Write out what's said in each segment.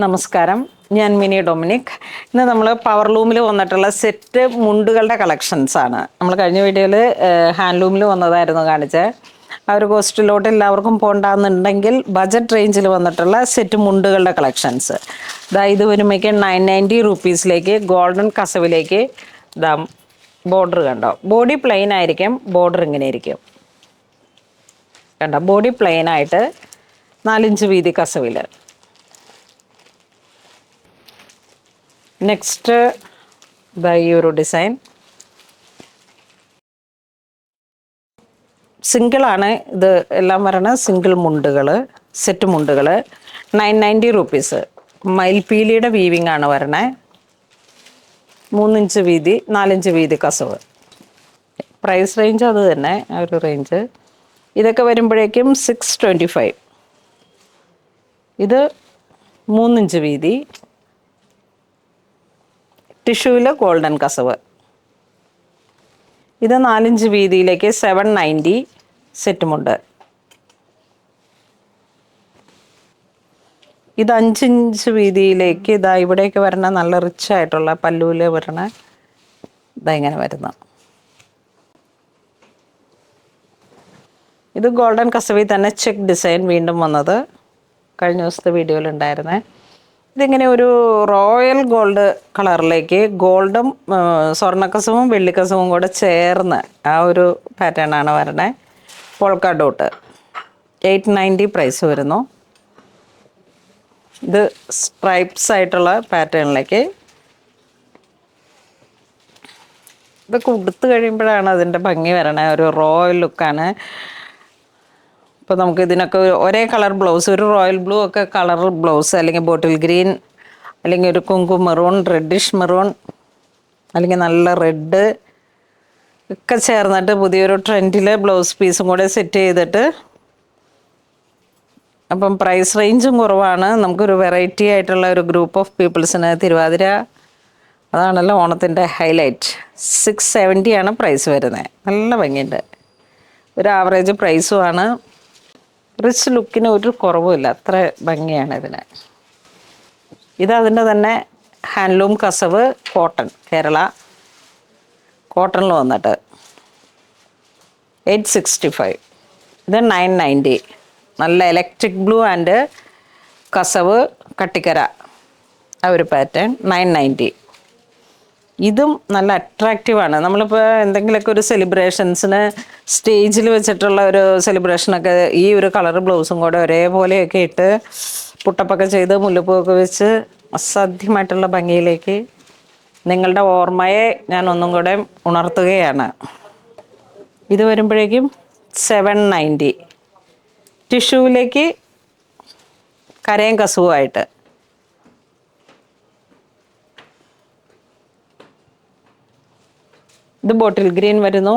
നമസ്കാരം, ഞാൻ mini Dominic. ഇന്ന് നമ്മൾ പവർലൂമിൽ വന്നിട്ടുള്ള സെറ്റ് മുണ്ടുകളുടെ കളക്ഷൻസ് ആണ്. നമ്മൾ കഴിഞ്ഞ വീഡിയോയിൽ ഹാൻഡ്ലൂമിൽ വന്നതായിരുന്നു കാണിച്ചത്. ആ ഒരു കോസ്റ്റിലോട്ട് എല്ലാവർക്കും പോകണ്ടെന്നുണ്ടെങ്കിൽ ബജറ്റ് റേഞ്ചിൽ വന്നിട്ടുള്ള സെറ്റ് മുണ്ടുകളുടെ കളക്ഷൻസ്. ഇത് വരുമ്പോഴേക്ക് 990 റുപ്പീസിലേക്ക് ഗോൾഡൻ കസവിലേക്ക് ബോർഡർ കണ്ടോ. ബോഡി പ്ലെയിൻ ആയിരിക്കും, ബോർഡർ ഇങ്ങനെ ഇരിക്കും കണ്ടോ. ബോഡി പ്ലെയിൻ ആയിട്ട് 4 ഇഞ്ച് വീതി കസവിൽ. നെക്സ്റ്റ് ഈ ഒരു ഡിസൈൻ സിംഗിളാണ്. ഇത് എല്ലാം വരണ സിംഗിൾ മുണ്ടുകൾ, സെറ്റ് മുണ്ടുകൾ. 990 റുപ്പീസ്. മയിൽപീലിയുടെ വീവിങ് ആണ് വരണേ. 3 ഇഞ്ച് വീതി, 4 ഇഞ്ച് വീതി കസവ്. പ്രൈസ് റേഞ്ച് അത് തന്നെ, ആ ഒരു റേഞ്ച്. ഇതൊക്കെ വരുമ്പോഴേക്കും 625. ഇത് 3 ഇഞ്ച് വീതി, ടിഷ്യൂവിൽ ഗോൾഡൻ കസവ്. ഇത് 4 ഇഞ്ച് വീതിയിലേക്ക് 790 സെറ്റുമുണ്ട്. ഇത് 5 ഇഞ്ച് വീതിയിലേക്ക് ഇവിടേക്ക് വരണ നല്ല റിച്ച് ആയിട്ടുള്ള പല്ലുവിൽ വരണ ഇങ്ങനെ വരുന്ന. ഇത് ഗോൾഡൻ കസവിൽ തന്നെ ചെക്ക് ഡിസൈൻ വീണ്ടും വന്നത് കഴിഞ്ഞ ദിവസത്തെ വീഡിയോയിൽ ഉണ്ടായിരുന്നേ. ഇതിങ്ങനെ ഒരു റോയൽ ഗോൾഡ് കളറിലേക്ക് ഗോൾഡും സ്വർണ്ണക്കസവും വെള്ളിക്കസവും കൂടെ ചേർന്ന് ആ ഒരു പാറ്റേൺ ആണ് വരണേ. Polka dot. 890 പ്രൈസ് വരുന്നു. ഇത് സ്ട്രൈപ്സ് ആയിട്ടുള്ള പാറ്റേണിലേക്ക്. ഇതൊക്കെ ഉടുത്ത് കഴിയുമ്പോഴാണ് അതിൻ്റെ ഭംഗി വരണേ. ഒരു റോയൽ ലുക്കാണ്. ഇപ്പോൾ നമുക്ക് ഇതിനൊക്കെ ഒരേ കളർ ബ്ലൗസ്, ഒരു റോയൽ ബ്ലൂ ഒക്കെ കളർ ബ്ലൗസ്, അല്ലെങ്കിൽ ബോട്ടിൽ ഗ്രീൻ, അല്ലെങ്കിൽ ഒരു കുങ്കുമ മെറൂൺ, റെഡിഷ് മെറൂൺ, അല്ലെങ്കിൽ നല്ല റെഡ് ഒക്കെ ചേർന്നിട്ട് പുതിയൊരു ട്രെൻഡിൽ ബ്ലൗസ് പീസും കൂടെ സെറ്റ് ചെയ്തിട്ട്. അപ്പം പ്രൈസ് റേഞ്ചും കുറവാണ്. നമുക്കൊരു വെറൈറ്റി ആയിട്ടുള്ള ഒരു ഗ്രൂപ്പ് ഓഫ് പീപ്പിൾസിന് തിരുവാതിര, അതാണല്ലോ ഓണത്തിൻ്റെ ഹൈലൈറ്റ്. 670 ആണ് പ്രൈസ് വരുന്നത്. നല്ല ഭംഗിയുണ്ട്. ഒരു ആവറേജ് പ്രൈസുമാണ്. റിച്ച് ലുക്കിന് ഒരു കുറവുമില്ല, അത്ര ഭംഗിയാണ് ഇതിന്. ഇതതിൻ്റെ തന്നെ ഹാൻഡ്ലൂം കസവ് കോട്ടൺ, കേരള കോട്ടണിൽ വന്നിട്ട് 865. ഇത് 990. നല്ല ഇലക്ട്രിക് ബ്ലൂ ആൻഡ് കസവ് കട്ടിക്കര ആ ഒരു പാറ്റേൺ 990. ഇതും നല്ല അട്രാക്റ്റീവാണ്. നമ്മളിപ്പോൾ എന്തെങ്കിലുമൊക്കെ ഒരു സെലിബ്രേഷൻസിന് സ്റ്റേജിൽ വെച്ചിട്ടുള്ള ഒരു സെലിബ്രേഷനൊക്കെ ഈ ഒരു കളർ ബ്ലൗസും കൂടെ ഒരേപോലെയൊക്കെ ഇട്ട് പുട്ടപ്പൊക്കെ ചെയ്ത് മുല്ലപ്പൂവൊക്കെ വെച്ച് അസാധ്യമായിട്ടുള്ള ഭംഗിയിലേക്ക് നിങ്ങളുടെ ഓർമ്മയെ ഞാൻ ഒന്നും കൂടെ ഉണർത്തുകയാണ്. ഇത് വരുമ്പോഴേക്കും 790. ടിഷ്യൂവിലേക്ക് കരയും കസുവായിട്ട്. ഇത് ബോട്ടിൽ ഗ്രീൻ വരുന്നു.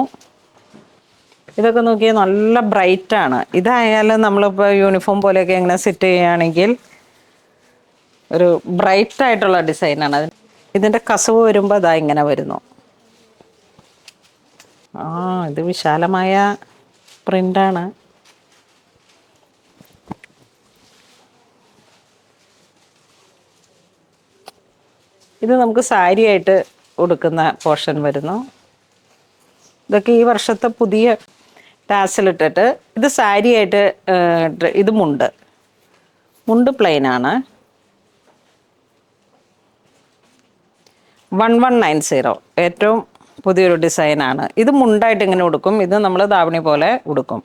ഇതൊക്കെ നോക്കിയാൽ നല്ല ബ്രൈറ്റാണ്. ഇതായാലും നമ്മളിപ്പോൾ യൂണിഫോം പോലെയൊക്കെ എങ്ങനെ സെറ്റ് ചെയ്യുകയാണെങ്കിൽ ഒരു ബ്രൈറ്റ് ആയിട്ടുള്ള ഡിസൈനാണ്. ഇതിൻ്റെ കസവ് വരുമ്പോൾ ഇങ്ങനെ വരുന്നു. ഇത് വിശാലമായ പ്രിൻ്റാണ്. ഇത് നമുക്ക് സാരിയായിട്ട് ഉടുക്കുന്ന പോർഷൻ വരുന്നു. ഇതൊക്കെ ഈ വർഷത്തെ പുതിയ ടാസിലിട്ടിട്ട് ഇത് സാരിയായിട്ട്. ഇത് മുണ്ട് പ്ലെയിനാണ്. 1190. ഏറ്റവും പുതിയൊരു ഡിസൈനാണ്. ഇത് മുണ്ടായിട്ട് ഇങ്ങനെ ഉടുക്കും. ഇത് നമ്മൾ ധാവണി പോലെ ഉടുക്കും.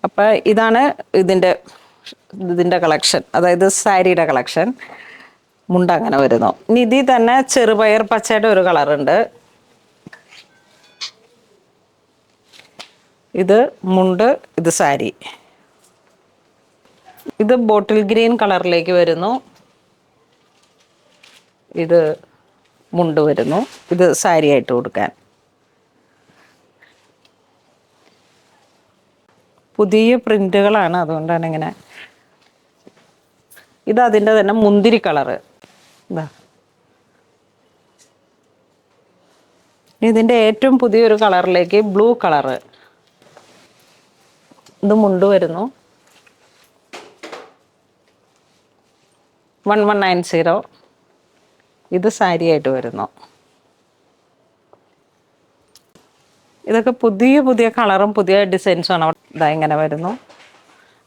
അപ്പം ഇതാണ് ഇതിൻ്റെ കളക്ഷൻ, അതായത് സാരിയുടെ കളക്ഷൻ. മുണ്ട് അങ്ങനെ വരുന്നു. ഇനി ഇതിൽ തന്നെ ചെറുപയർ പച്ചയുടെ ഒരു കളറുണ്ട്. ഇത് മുണ്ട്, ഇത് സാരി. ഇത് ബോട്ടിൽ ഗ്രീൻ കളറിലേക്ക് വരുന്നു. ഇത് മുണ്ട് വരുന്നു. ഇത് സാരിയായിട്ട് കൊടുക്കാൻ. പുതിയ പ്രിൻ്റുകളാണ്, അതുകൊണ്ടാണ് ഇങ്ങനെ. ഇത് അതിൻ്റെ തന്നെ മുന്തിരി കളറ്. ഇതിൻ്റെ ഏറ്റവും പുതിയൊരു കളറിലേക്ക് ബ്ലൂ കളറ്. ഇത് മുണ്ട് വരുന്നു. 1190. ഇത് സാരി ആയിട്ട് വരുന്നു. ഇതൊക്കെ പുതിയ പുതിയ കളറും പുതിയ ഡിസൈൻസുമാണ്. ഇതാ ഇങ്ങനെ വരുന്നു.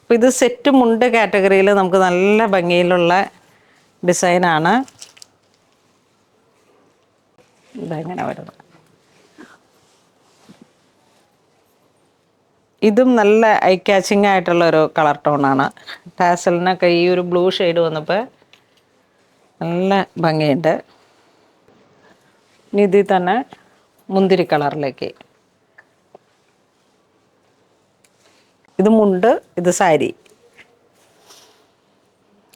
അപ്പോൾ ഇത് സെറ്റ് മുണ്ട് കാറ്റഗറിയിൽ നമുക്ക് നല്ല ഭംഗിയിലുള്ള ഡിസൈനാണ്. ഇതാ ഇങ്ങനെ വരുന്നു. ഇതും നല്ല ഐ ക്യാച്ചിങ് ആയിട്ടുള്ളൊരു കളർ ടോണാണ്. ടാസലിനൊക്കെ ഈ ഒരു ബ്ലൂ ഷെയ്ഡ് വന്നപ്പോൾ നല്ല ഭംഗിയുണ്ട്. ഇനി ഇതിൽ തന്നെ മുന്തിരി കളറിലേക്ക്. ഇത് മുണ്ട്, ഇത് സാരി.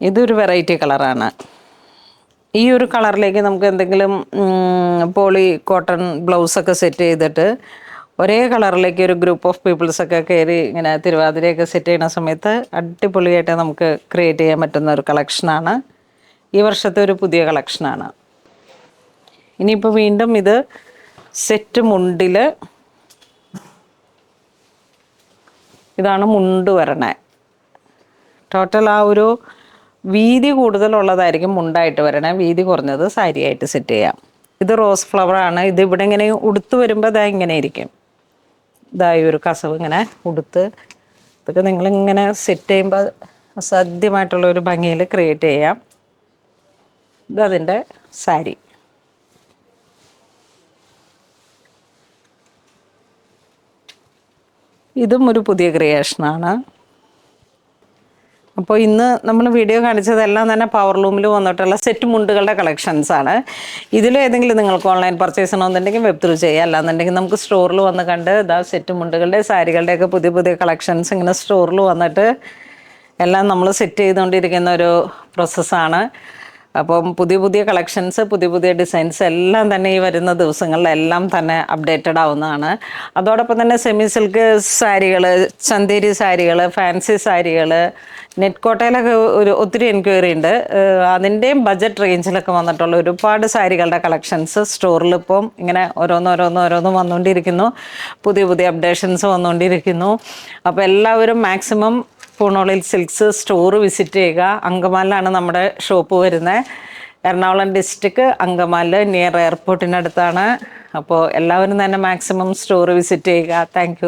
ഇതൊരു വെറൈറ്റി കളറാണ്. ഈ ഒരു കളറിലേക്ക് നമുക്ക് എന്തെങ്കിലും പോളി കോട്ടൺ ബ്ലൗസൊക്കെ സെറ്റ് ചെയ്തിട്ട് ഒരേ കളറിലേക്ക് ഒരു ഗ്രൂപ്പ് ഓഫ് പീപ്പിൾസൊക്കെ കയറി ഇങ്ങനെ തിരുവാതിരയൊക്കെ സെറ്റ് ചെയ്യുന്ന സമയത്ത് അടിപൊളിയായിട്ട് നമുക്ക് ക്രിയേറ്റ് ചെയ്യാൻ പറ്റുന്ന ഒരു കളക്ഷനാണ്. ഈ വർഷത്തെ ഒരു പുതിയ കളക്ഷനാണ്. ഇനിയിപ്പോൾ വീണ്ടും ഇത് സെറ്റ് മുണ്ടിൽ, ഇതാണ് മുണ്ട് വരണേ. ടോട്ടൽ ആ ഒരു വീതി കൂടുതലുള്ളതായിരിക്കും മുണ്ടായിട്ട് വരണേ, വീതി കുറഞ്ഞത് സാരിയായിട്ട് സെറ്റ് ചെയ്യാം. ഇത് റോസ് ഫ്ലവറാണ്. ഇത് ഇവിടെ ഇങ്ങനെ ഉടുത്ത് വരുമ്പോൾ ഇതാ ഇങ്ങനെ ഇരിക്കും. ഇതായി ഒരു കസവ് ഇങ്ങനെ ഉടുത്ത്, ഇതൊക്കെ നിങ്ങളിങ്ങനെ സെറ്റ് ചെയ്യുമ്പോൾ അസാധ്യമായിട്ടുള്ളൊരു ഭംഗിയിൽ ക്രിയേറ്റ് ചെയ്യാം. ഇതതിൻ്റെ സാരി. ഇതും ഒരു പുതിയ ക്രിയേഷനാണ്. അപ്പോൾ ഇന്ന് നമ്മൾ വീഡിയോ കാണിച്ചതെല്ലാം തന്നെ പവർലൂമിൽ വന്നിട്ടുള്ള സെറ്റ് മുണ്ടുകളുടെ കളക്ഷൻസാണ്. ഇതിലേതെങ്കിലും നിങ്ങൾക്ക് ഓൺലൈൻ പർച്ചേസ് ചെയ്യണമെന്നുണ്ടെങ്കിൽ വെബ് ത്രൂ ചെയ്യുക. അല്ലാന്നുണ്ടെങ്കിൽ നമുക്ക് സ്റ്റോറിൽ വന്ന് കണ്ട് ഇതാ സെറ്റ് മുണ്ടുകളുടെ സാരികളുടെയൊക്കെ പുതിയ പുതിയ കളക്ഷൻസ് ഇങ്ങനെ സ്റ്റോറിൽ വന്നിട്ട് എല്ലാം നമ്മൾ സെറ്റ് ചെയ്തുകൊണ്ടിരിക്കുന്ന ഒരു പ്രോസസ്സാണ്. അപ്പം പുതിയ പുതിയ കളക്ഷൻസ്, പുതിയ പുതിയ ഡിസൈൻസ് എല്ലാം തന്നെ ഈ വരുന്ന ദിവസങ്ങളിലെല്ലാം തന്നെ അപ്ഡേറ്റഡ് ആവുന്നതാണ്. അതോടൊപ്പം തന്നെ സെമി സിൽക്ക് സാരികൾ, ചന്തേരി സാരികൾ, ഫാൻസി സാരികൾ, നെറ്റ് കോട്ടയിലൊക്കെ ഒത്തിരി എൻക്വയറി ഉണ്ട്. അതിൻ്റെയും ബഡ്ജറ്റ് റേഞ്ചിലൊക്കെ വന്നിട്ടുള്ള ഒരുപാട് സാരികളുടെ കളക്ഷൻസ് സ്റ്റോറിൽ ഇപ്പം ഇങ്ങനെ ഓരോന്നും വന്നുകൊണ്ടിരിക്കുന്നു. പുതിയ പുതിയ അപ്ഡേഷൻസ് വന്നുകൊണ്ടിരിക്കുന്നു. അപ്പോൾ എല്ലാവരും മാക്സിമം പൂണോളിൽ സിൽക്സ് സ്റ്റോർ വിസിറ്റ് ചെയ്യുക. അങ്കമാലിലാണ് നമ്മുടെ ഷോപ്പ് വരുന്നത്. എറണാകുളം ഡിസ്ട്രിക്ട് അങ്കമാലിൽ നിയർ എയർപോർട്ടിനടുത്താണ്. അപ്പോൾ എല്ലാവരും തന്നെ മാക്സിമം സ്റ്റോർ വിസിറ്റ് ചെയ്യുക. താങ്ക്